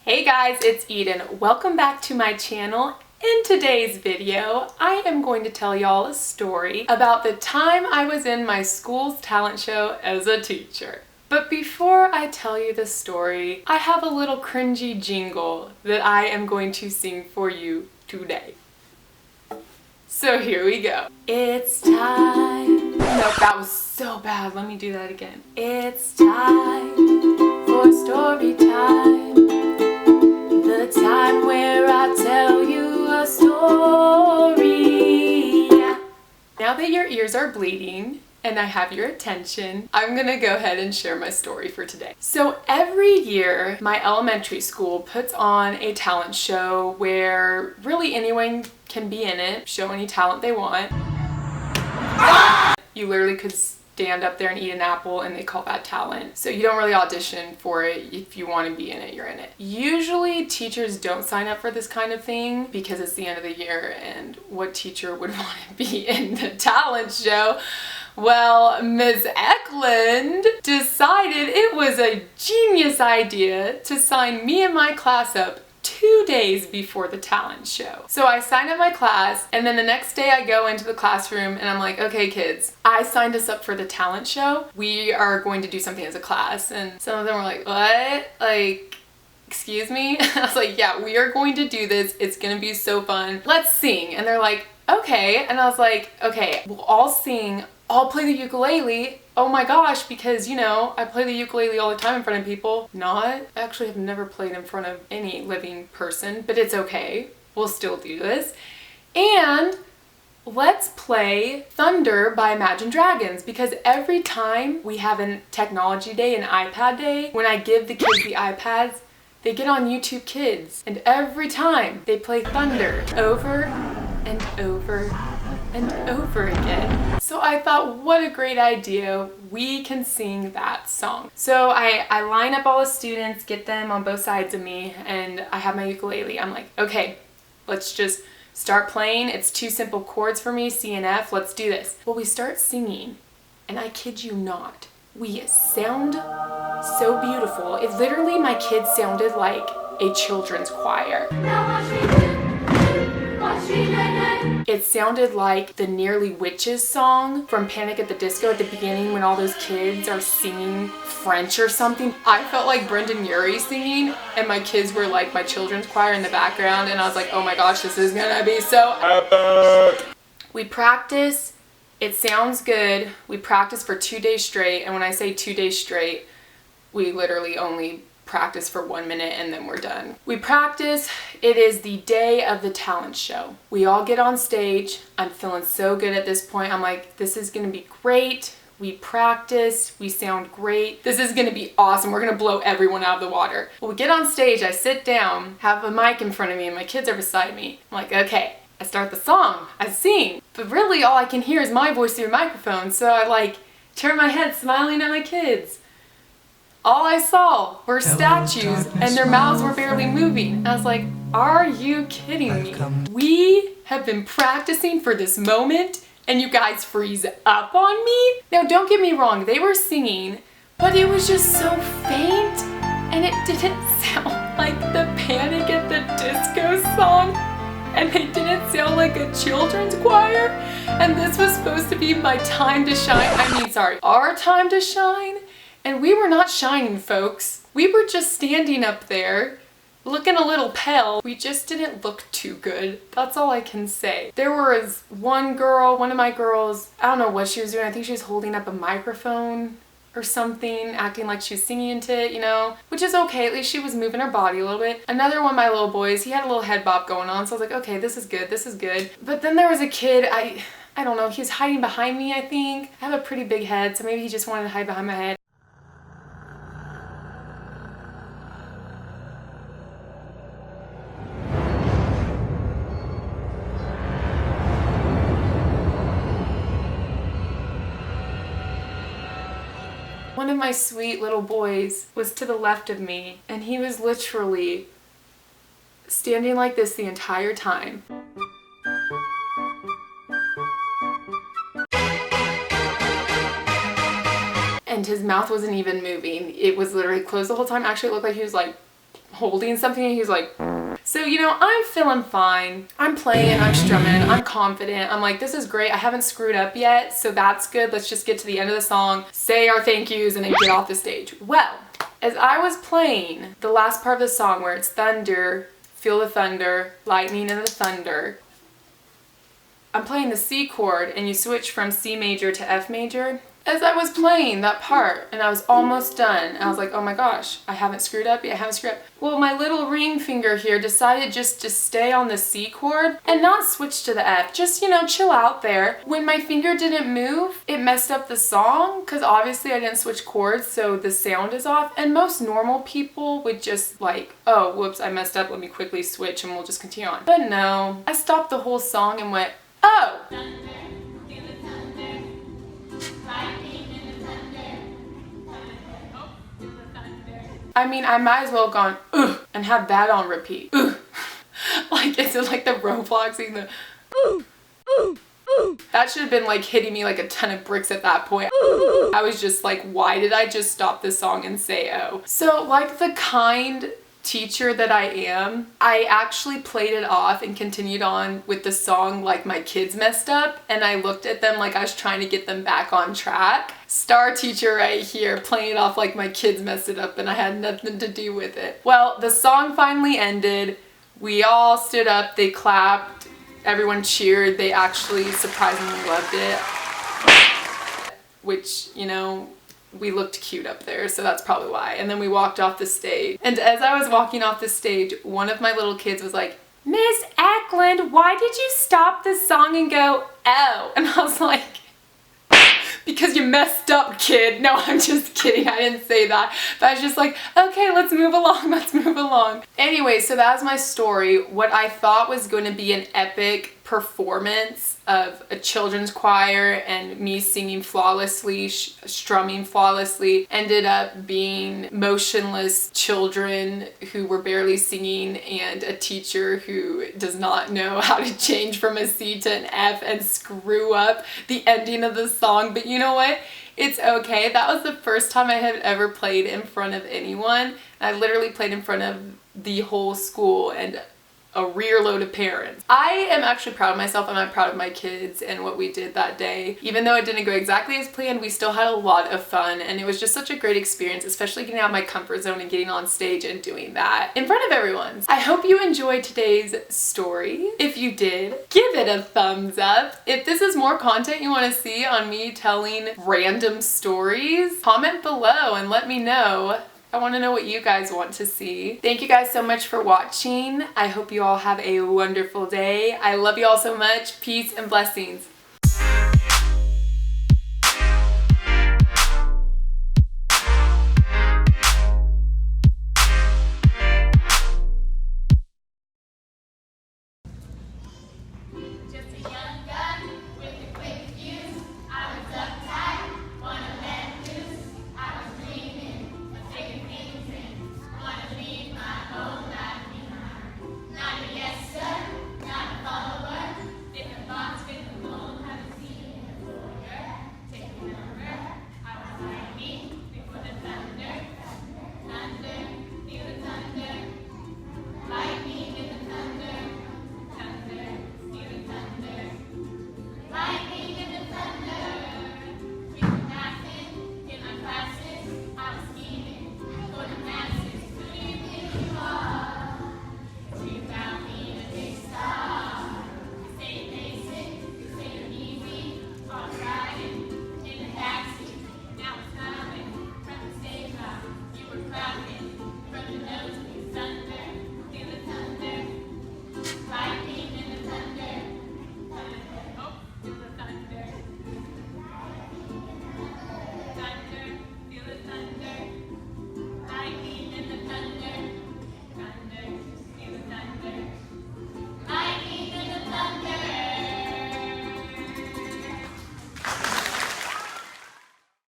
Hey guys, it's Eden. Welcome back to my channel. In today's video, I am going to tell y'all a story about the time I was in my school's talent show as a teacher. But before I tell you the story, I have a little cringy jingle that I am going to sing for you today. So here we go. It's time. Nope, that was so bad. Let me do that again. It's time for story time. The time where I tell you a story. Now that your ears are bleeding and I have your attention, I'm gonna go ahead and share my story for today. So every year, my elementary school puts on a talent show where really anyone can be in it, show any talent they want. You literally could stand up there and eat an apple and they call that talent. So you don't really audition for it. If you want to be in it, you're in it. Usually teachers don't sign up for this kind of thing because it's the end of the year and what teacher would want to be in the talent show? Well, Ms. Ecklund decided it was a genius idea to sign me and my class up 2 days before the talent show. So I signed up my class and then the next day I go into the classroom and I'm like, okay kids, I signed us up for the talent show. We are going to do something as a class. And some of them were like, what? Like, excuse me? I was like, yeah, we are going to do this. It's gonna be so fun. Let's sing. And they're like, okay. And I was like, okay, we'll all sing. I'll play the ukulele. Oh my gosh, because you know, I play the ukulele all the time in front of people. Actually, I've never played in front of any living person, but it's okay. We'll still do this. And let's play Thunder by Imagine Dragons, because every time we have a technology day, an iPad day, when I give the kids the iPads, they get on YouTube Kids, and every time they play Thunder over and over and over again. So I thought, what a great idea. We can sing that song. So I line up all the students, get them on both sides of me, and I have my ukulele. I'm like, okay, let's just start playing. It's 2 simple chords for me, C and F. Let's do this. Well, we start singing, and I kid you not, we sound so beautiful. It literally, my kids sounded like a children's choir. It sounded like the Nearly Witches song from Panic at the Disco at the beginning when all those kids are singing French or something. I felt like Brendan Urie singing and my kids were like my children's choir in the background and I was like, oh my gosh, this is gonna be so epic. We practice. It sounds good. We practice for 2 days straight, and when I say 2 days straight, we literally only practice for 1 minute and then we're done. We practice. It is the day of the talent show. We all get on stage. I'm feeling so good at this point. I'm like, this is gonna be great. We practice. We sound great. This is gonna be awesome. We're gonna blow everyone out of the water. Well, we get on stage. I sit down, have a mic in front of me, and my kids are beside me. I'm like, okay. I start the song. I sing. But really all I can hear is my voice through a microphone. So I like turn my head smiling at my kids. All I saw were statues and their mouths were barely moving. I was like, are you kidding me? We have been practicing for this moment and you guys freeze up on me? Now don't get me wrong, they were singing, but it was just so faint and it didn't sound like the Panic at the Disco song and they didn't sound like a children's choir, and this was supposed to be my time to shine. Our time to shine. And we were not shining, folks. We were just standing up there, looking a little pale. We just didn't look too good. That's all I can say. There was one girl, one of my girls, I don't know what she was doing. I think she was holding up a microphone or something, acting like she was singing into it, you know, which is okay. At least she was moving her body a little bit. Another one of my little boys, he had a little head bop going on. So I was like, okay, this is good. This is good. But then there was a kid, I don't know, he was hiding behind me, I think. I have a pretty big head, so maybe he just wanted to hide behind my head. One of my sweet little boys was to the left of me, and he was literally standing like this the entire time. And his mouth wasn't even moving. It was literally closed the whole time. Actually, it looked like he was like holding something and he's like, so, you know, I'm feeling fine. I'm playing, I'm strumming, I'm confident. I'm like, this is great. I haven't screwed up yet, so that's good. Let's just get to the end of the song, say our thank yous, and then get off the stage. Well, as I was playing the last part of the song where it's thunder, feel the thunder, lightning and the thunder, I'm playing the C chord and you switch from C major to F major. As I was playing that part and I was almost done, I was like, oh my gosh, I haven't screwed up yet, I haven't screwed up. Well, my little ring finger here decided just to stay on the C chord and not switch to the F. Just, you know, chill out there. When my finger didn't move, it messed up the song because obviously I didn't switch chords, so the sound is off. And most normal people would just like, oh, whoops, I messed up, let me quickly switch and we'll just continue on. But no, I stopped the whole song and went, oh! I mean, I might as well have gone, ugh, and have that on repeat. Ugh. Like, is it like the Robloxing, the ooh, ooh, ooh. That should have been like hitting me like a ton of bricks at that point. I was just like, why did I just stop this song and say oh? So like the kind teacher that I am, I actually played it off and continued on with the song like my kids messed up, and I looked at them like I was trying to get them back on track. Star teacher right here, playing it off like my kids messed it up and I had nothing to do with it. Well, the song finally ended. We all stood up, they clapped, everyone cheered. They actually surprisingly loved it. Which, you know, we looked cute up there, so that's probably why. And then we walked off the stage. And as I was walking off the stage, one of my little kids was like, Miss Ecklund, why did you stop this song and go, oh? And I was like, because you messed up, kid. No, I'm just kidding. I didn't say that. But I was just like, okay, let's move along. Let's move along. Anyway, so that was my story. What I thought was going to be an epic performance of a children's choir and me singing flawlessly, strumming flawlessly, ended up being motionless children who were barely singing and a teacher who does not know how to change from a C to an F and screw up the ending of the song. But you know what? It's okay. That was the first time I had ever played in front of anyone. I literally played in front of the whole school and a rear load of parents. I am actually proud of myself and I'm proud of my kids and what we did that day. Even though it didn't go exactly as planned, we still had a lot of fun and it was just such a great experience, especially getting out of my comfort zone and getting on stage and doing that in front of everyone. I hope you enjoyed today's story. If you did, give it a thumbs up. If this is more content you want to see on me telling random stories, comment below and let me know. I want to know what you guys want to see. Thank you guys so much for watching. I hope you all have a wonderful day. I love you all so much. Peace and blessings.